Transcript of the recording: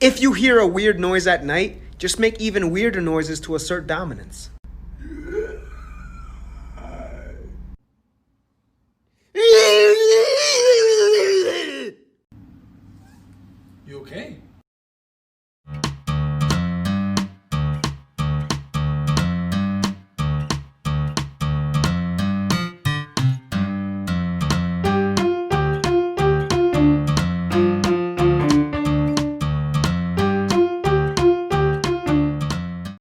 If you hear a weird noise at night, just make even weirder noises to assert dominance. You okay?